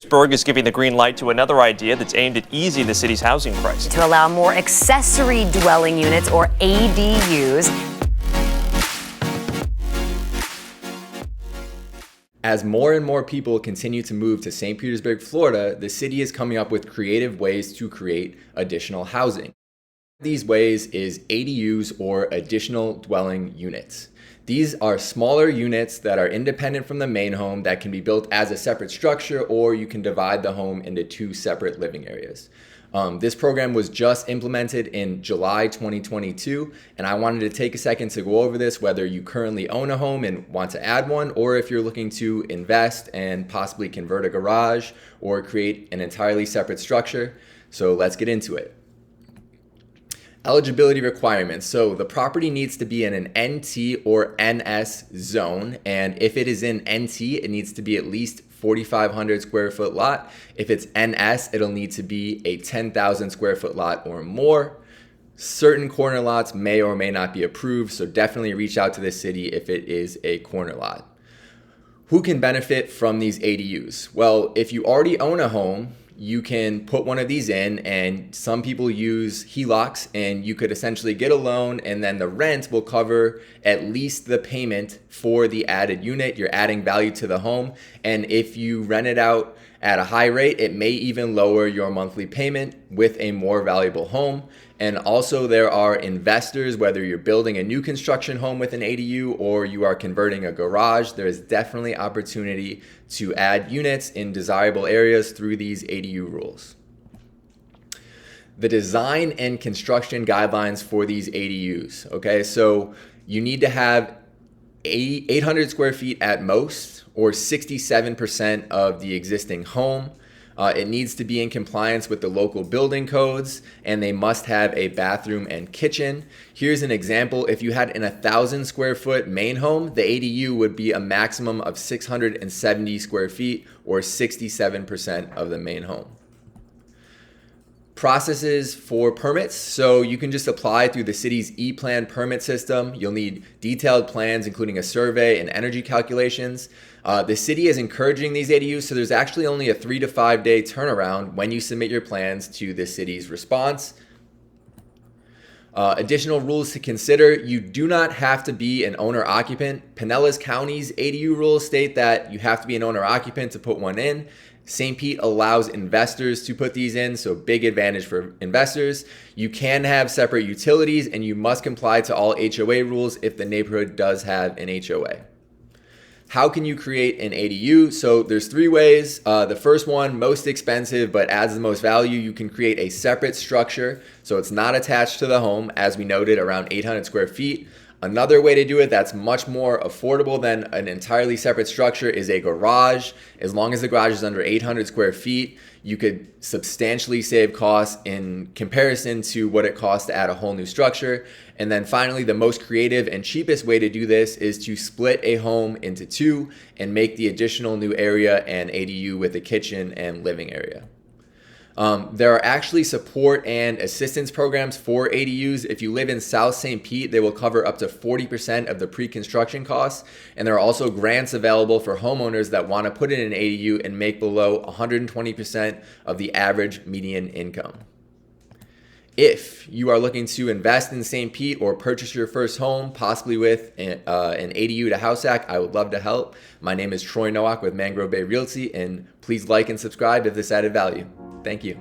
Petersburg is giving the green light to another idea that's aimed at easing the city's housing crisis. To allow more accessory dwelling units, or ADUs. As more and more people continue to move to St. Petersburg, Florida, the city is coming up with creative ways to create additional housing. One of these ways is ADUs, or additional dwelling units. These are smaller units that are independent from the main home that can be built as a separate structure, or you can divide the home into two separate living areas. This program was just implemented in July 2022, and I wanted to take a second to go over this, whether you currently own a home and want to add one, or if you're looking to invest and possibly convert a garage or create an entirely separate structure. So let's get into it. Eligibility requirements. So the property needs to be in an NT or NS zone, and if it is in NT, it needs to be at least 4,500 square foot lot. If it's NS, it'll need to be a 10,000 square foot lot or more. Certain corner lots may or may not be approved, so definitely reach out to the city if it is a corner lot. Who can benefit from these ADUs? Well, if you already own a home, you can put one of these in, and some people use HELOCs, and you could essentially get a loan, and then the rent will cover at least the payment for the added unit. You're adding value to the home, and if you rent it out at a high rate, it may even lower your monthly payment with a more valuable home. And also there are investors, whether you're building a new construction home with an ADU or you are converting a garage, there is definitely opportunity to add units in desirable areas through these ADU rules. The design and construction guidelines for these ADUs. Okay, so you need to have 800 square feet at most, or 67% of the existing home. It needs to be in compliance with the local building codes, and they must have a bathroom and kitchen. Here's an example. If you had an 1,000 square foot main home, the ADU would be a maximum of 670 square feet, or 67% of the main home. Processes for permits. So you can just apply through the city's e-plan permit system. You'll need detailed plans, including a survey and energy calculations. The city is encouraging these ADUs, so there's actually only a 3 to 5 day turnaround when you submit your plans to the city's response. Additional rules to consider: you do not have to be an owner-occupant. Pinellas County's ADU rules state that you have to be an owner-occupant to put one in. St. Pete allows investors to put these in, so big advantage for investors. You can have separate utilities, and you must comply to all HOA rules if the neighborhood does have an HOA. How can you create an ADU? So there's 3 ways. The first one, most expensive but adds the most value, you can create a separate structure so it's not attached to the home, as we noted, around 800 square feet. Another way to do it that's much more affordable than an entirely separate structure is a garage. As long as the garage is under 800 square feet, you could substantially save costs in comparison to what it costs to add a whole new structure. And then finally, the most creative and cheapest way to do this is to split a home into 2 and make the additional new area an ADU with a kitchen and living area. There are actually support and assistance programs for ADUs. If you live in South St. Pete, they will cover up to 40% of the pre-construction costs. And there are also grants available for homeowners that want to put in an ADU and make below 120% of the average median income. If you are looking to invest in St. Pete or purchase your first home, possibly with an ADU to house hack, I would love to help. My name is Troy Nowak with Mangrove Bay Realty, and please like and subscribe if this added value. Thank you.